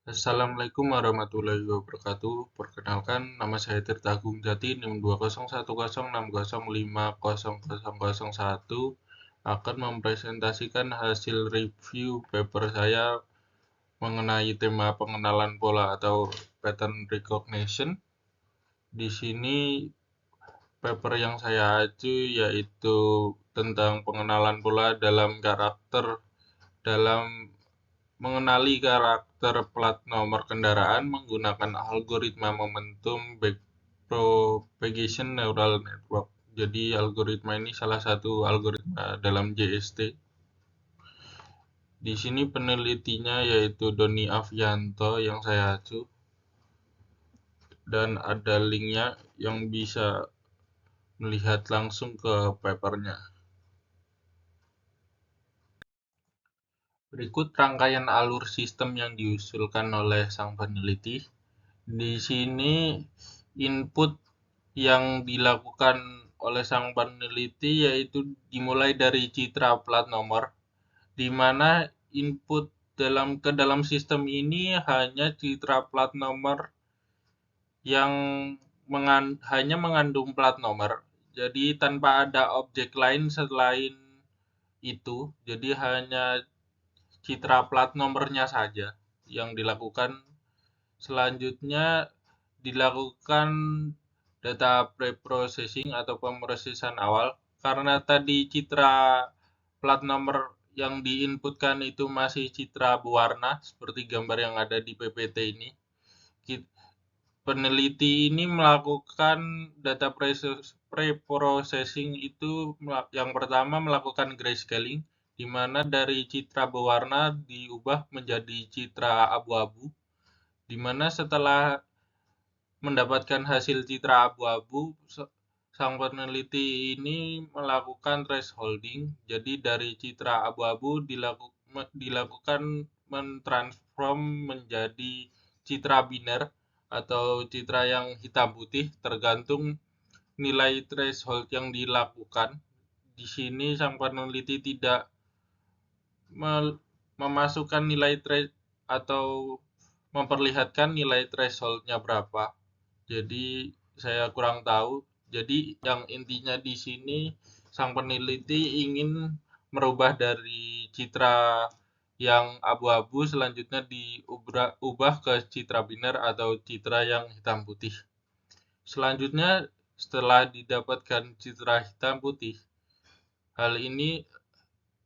Assalamualaikum warahmatullahi wabarakatuh. Perkenalkan, nama saya Tirta Agung Jati, NIM 2010650500001 akan mempresentasikan hasil review paper saya mengenai tema pengenalan pola atau pattern recognition. Di sini paper yang saya acu yaitu tentang pengenalan pola dalam dalam mengenali karakter plat nomor kendaraan menggunakan algoritma momentum backpropagation neural network. Jadi algoritma ini salah satu algoritma dalam JST. Di sini penelitinya yaitu Doni Avianto yang saya acu dan ada linknya yang bisa melihat langsung ke papernya. Berikut rangkaian alur sistem yang diusulkan oleh sang peneliti. Di sini input yang dilakukan oleh sang peneliti yaitu dimulai dari citra plat nomor, di mana input ke dalam sistem ini hanya citra plat nomor yang hanya mengandung plat nomor. Jadi tanpa ada objek lain selain itu, jadi hanya citra plat nomornya saja yang dilakukan. Selanjutnya dilakukan data preprocessing atau pemrosesan awal karena tadi citra plat nomor yang diinputkan itu masih citra berwarna seperti gambar yang ada di PPT ini. Peneliti ini melakukan data preprocessing itu yang pertama melakukan grayscaling di mana dari citra berwarna diubah menjadi citra abu-abu, di mana setelah mendapatkan hasil citra abu-abu, sang peneliti ini melakukan thresholding. Jadi dari citra abu-abu dilakukan mentransform menjadi citra biner atau citra yang hitam putih tergantung nilai threshold yang dilakukan. Di sini sang peneliti tidak memasukkan nilai atau memperlihatkan nilai thresholdnya berapa. Jadi saya kurang tahu. Jadi yang intinya di sini sang peneliti ingin merubah dari citra yang abu-abu selanjutnya diubah ke citra biner atau citra yang hitam putih. Selanjutnya setelah didapatkan citra hitam putih, hal ini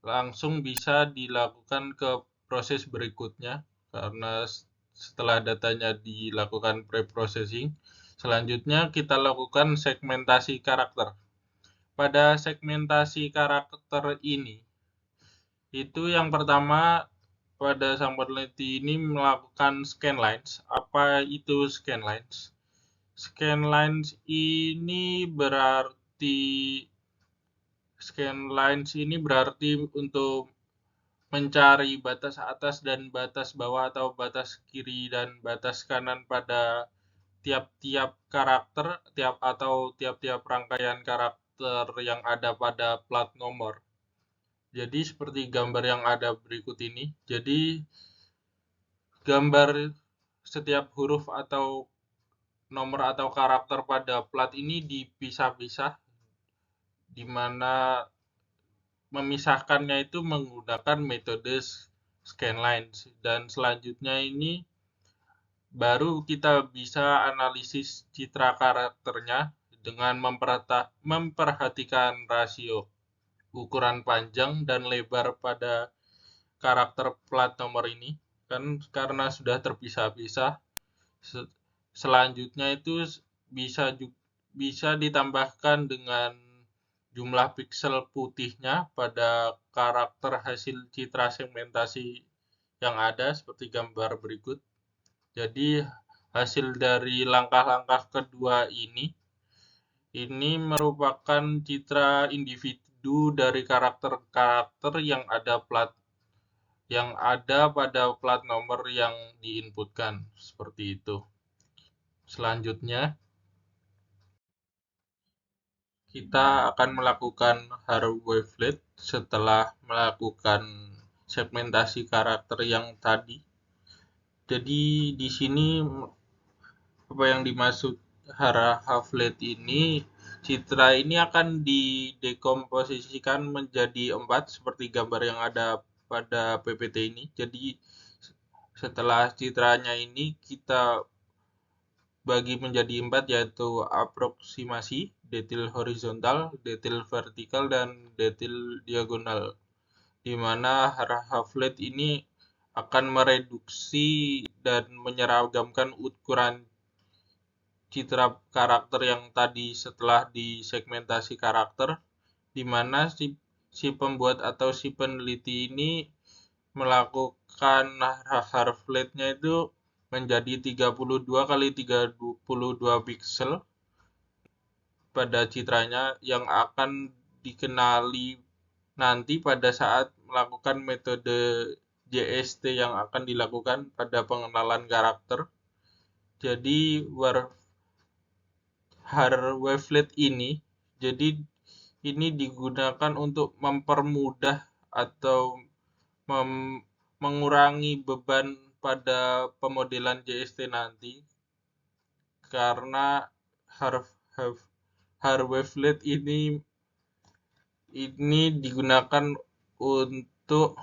langsung bisa dilakukan ke proses berikutnya karena setelah datanya dilakukan preprocessing, selanjutnya kita lakukan segmentasi karakter. Pada segmentasi karakter ini, itu yang pertama pada sang peneliti ini melakukan scan lines. Apa itu scan lines? Scan lines ini berarti untuk mencari batas atas dan batas bawah atau batas kiri dan batas kanan pada tiap-tiap karakter tiap-tiap rangkaian karakter yang ada pada plat nomor. Jadi seperti gambar yang ada berikut ini. Jadi gambar setiap huruf atau nomor atau karakter pada plat ini dipisah-pisah di mana memisahkannya itu menggunakan metode scanlines dan selanjutnya ini baru kita bisa analisis citra karakternya dengan memperhatikan rasio ukuran panjang dan lebar pada karakter plat nomor ini kan karena sudah terpisah-pisah. Selanjutnya itu bisa ditambahkan dengan jumlah piksel putihnya pada karakter hasil citra segmentasi yang ada seperti gambar berikut. Jadi hasil dari langkah-langkah kedua ini merupakan citra individu dari karakter-karakter yang ada pada plat nomor yang diinputkan seperti itu. Selanjutnya kita akan melakukan hard wavelet setelah melakukan segmentasi karakter yang tadi. Jadi di sini apa yang dimaksud Hara-Havlet ini, citra ini akan didekomposisikan menjadi 4 seperti gambar yang ada pada PPT ini. Jadi setelah citranya ini kita bagi menjadi 4, yaitu aproksimasi, detil horizontal, detil vertikal, dan detil diagonal, di mana Hara-Havlet ini akan mereduksi dan menyeragamkan ukuran citra karakter yang tadi setelah disegmentasi karakter, di mana si pembuat atau si peneliti ini melakukan Hara-Havlet-nya itu menjadi 32 kali 32 piksel pada citranya yang akan dikenali nanti pada saat melakukan metode JST yang akan dilakukan pada pengenalan karakter. Jadi wavelet ini jadi ini digunakan untuk mempermudah atau mengurangi beban pada pemodelan JST nanti, karena wavelet ini digunakan untuk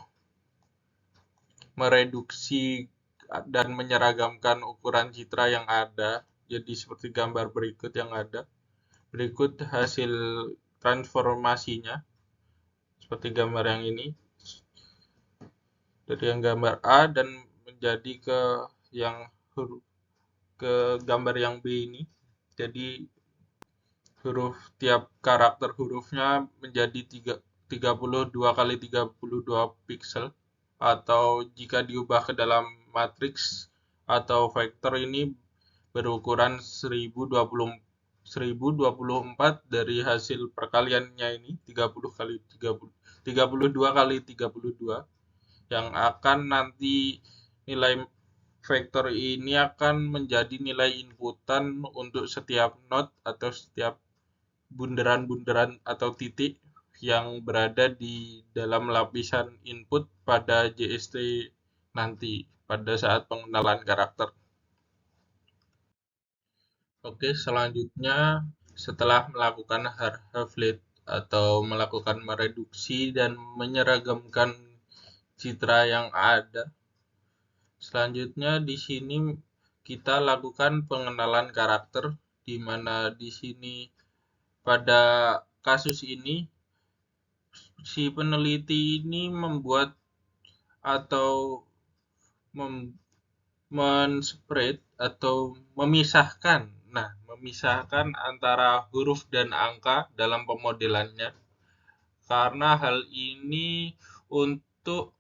mereduksi dan menyeragamkan ukuran citra yang ada. Jadi seperti gambar berikut yang ada. Berikut hasil transformasinya seperti gambar yang ini, dari yang gambar A dan menjadi yang ke gambar yang B ini. Jadi tiap karakter hurufnya menjadi 32 kali 32 piksel, atau jika diubah ke dalam matriks atau vektor ini berukuran 1024 dari hasil perkaliannya ini 32 kali 32, yang akan nanti nilai vektor ini akan menjadi nilai inputan untuk setiap node atau setiap bunderan-bunderan atau titik yang berada di dalam lapisan input pada JST nanti pada saat pengenalan karakter. Oke, selanjutnya setelah melakukan Hara-Havlet atau melakukan mereduksi dan menyeragamkan citra yang ada, selanjutnya di sini kita lakukan pengenalan karakter, di mana di sini pada kasus ini si peneliti ini membuat atau men-spread atau memisahkan. Nah, memisahkan antara huruf dan angka dalam pemodelannya. Karena hal ini untuk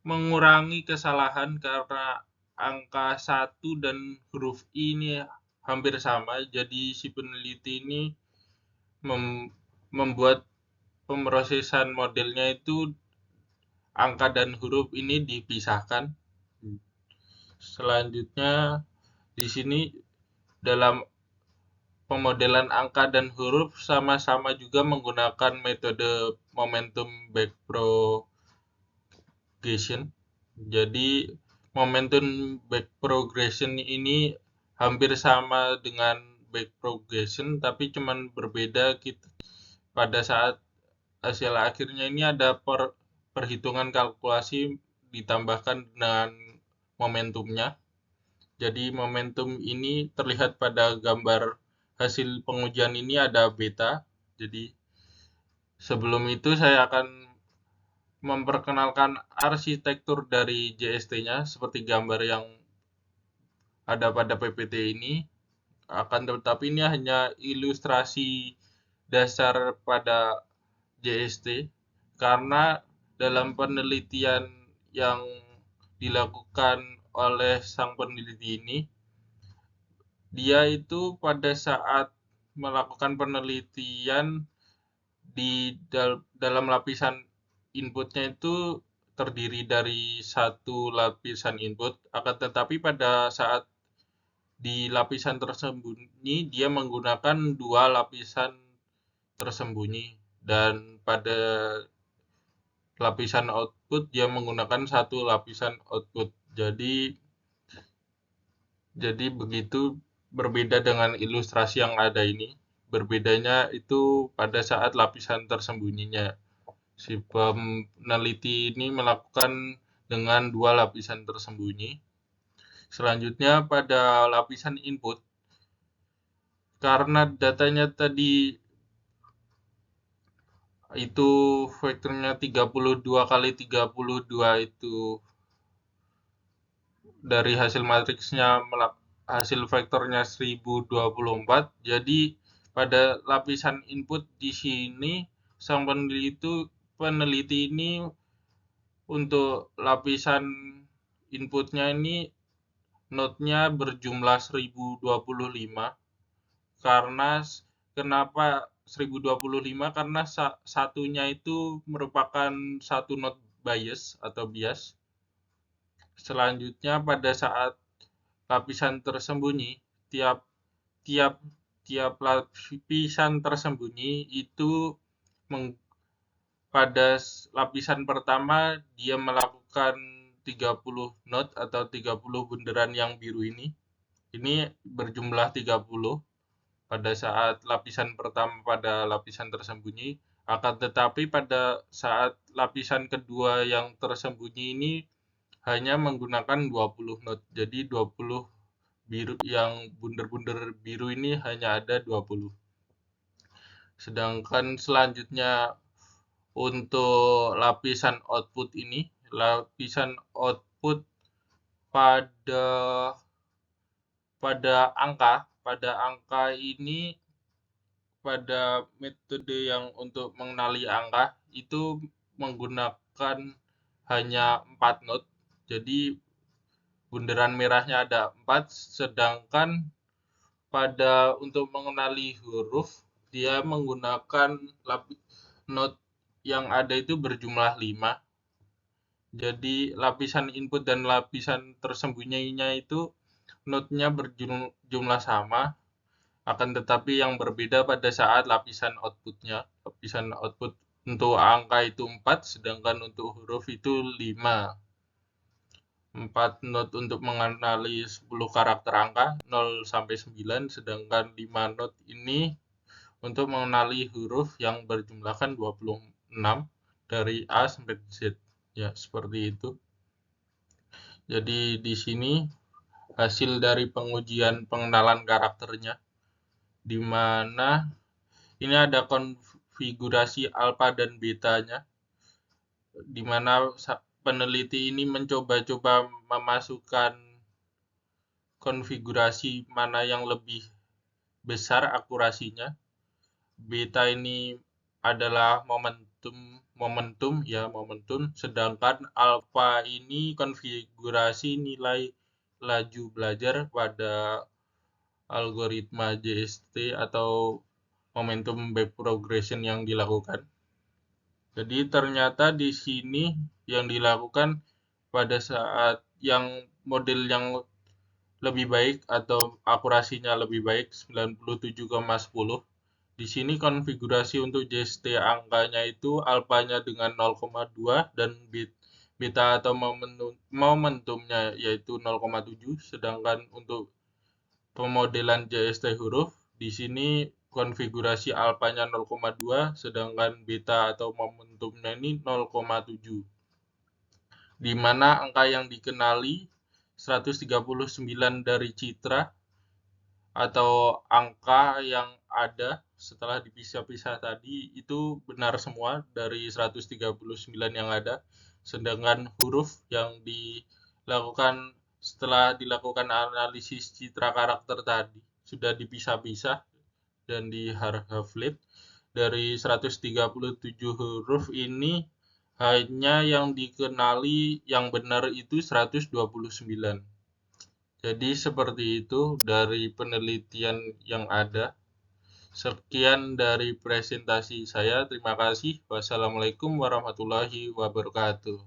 mengurangi kesalahan, karena angka 1 dan huruf I ini hampir sama. Jadi si peneliti ini membuat pemrosesan modelnya itu angka dan huruf ini dipisahkan. Selanjutnya di sini dalam pemodelan angka dan huruf sama-sama juga menggunakan metode momentum backpropagation. Jadi momentum backpropagation ini hampir sama dengan backpropagation, tapi cuman berbeda pada saat hasil akhirnya ini ada perhitungan kalkulasi ditambahkan dengan momentumnya. Jadi momentum ini terlihat pada gambar hasil pengujian ini ada beta. Jadi sebelum itu saya akan memperkenalkan arsitektur dari JST-nya seperti gambar yang ada pada PPT ini. Akan tetapi ini hanya ilustrasi dasar pada JST, karena dalam penelitian yang dilakukan oleh sang peneliti ini, dia itu pada saat melakukan penelitian di dalam lapisan inputnya itu terdiri dari satu lapisan input, akan tetapi pada saat di lapisan tersembunyi dia menggunakan 2 lapisan tersembunyi, dan pada lapisan output dia menggunakan 1 lapisan output. Jadi begitu berbeda dengan ilustrasi yang ada ini. Berbedanya itu pada saat lapisan tersembunyinya. Si peneliti ini melakukan dengan dua lapisan tersembunyi. Selanjutnya pada lapisan input, karena datanya tadi itu vektornya 32 kali 32 itu dari hasil matriksnya hasil vektornya 1024. Jadi pada lapisan input di sini sang peneliti ini untuk lapisan inputnya ini node-nya berjumlah 1025. Karena kenapa 1025? Karena satunya itu merupakan satu node bias atau bias. Selanjutnya pada saat lapisan tersembunyi, tiap tiap tiap lapisan tersembunyi itu pada lapisan pertama dia melakukan 30 node atau 30 bundaran yang biru ini. Ini berjumlah 30 pada saat lapisan pertama pada lapisan tersembunyi. Akan tetapi pada saat lapisan kedua yang tersembunyi ini hanya menggunakan 20 node. Jadi 20 biru yang bunder-bunder biru ini hanya ada 20. Sedangkan selanjutnya untuk lapisan output ini, lapisan output pada angka ini, pada metode yang untuk mengenali angka itu menggunakan hanya 4 node. Jadi bundaran merahnya ada 4, sedangkan untuk mengenali huruf dia menggunakan node yang ada itu berjumlah 5. Jadi lapisan input dan lapisan tersembunyinya itu node-nya berjumlah sama, akan tetapi yang berbeda pada saat lapisan outputnya. Lapisan output untuk angka itu 4, sedangkan untuk huruf itu 5. 4 node untuk mengenali 10 karakter angka 0 sampai 9, sedangkan 5 node ini untuk mengenali huruf yang berjumlahkan 26 dari A sampai Z. Ya, seperti itu. Jadi di sini hasil dari pengujian pengenalan karakternya, di mana ini ada konfigurasi alfa dan betanya, di mana peneliti ini mencoba-coba memasukkan konfigurasi mana yang lebih besar akurasinya. Beta ini adalah momentum, sedangkan alfa ini konfigurasi nilai laju belajar pada algoritma JST atau momentum back progression yang dilakukan. Jadi ternyata di sini yang dilakukan pada saat yang model yang lebih baik atau akurasinya lebih baik 97,10. Di sini konfigurasi untuk JST angkanya itu alfanya dengan 0,2 dan beta atau momentumnya yaitu 0,7, sedangkan untuk pemodelan JST huruf di sini konfigurasi alfanya 0,2 sedangkan beta atau momentumnya ini 0,7. Di mana angka yang dikenali 139 dari citra atau angka yang ada setelah dipisah-pisah tadi itu benar semua dari 139 yang ada, sedangkan huruf yang dilakukan setelah dilakukan analisis citra karakter tadi sudah dipisah-pisah dan di half-lift. Dari 137 huruf ini hanya yang dikenali yang benar itu 129. Jadi seperti itu dari penelitian yang ada. Sekian dari presentasi saya. Terima kasih. Wassalamualaikum warahmatullahi wabarakatuh.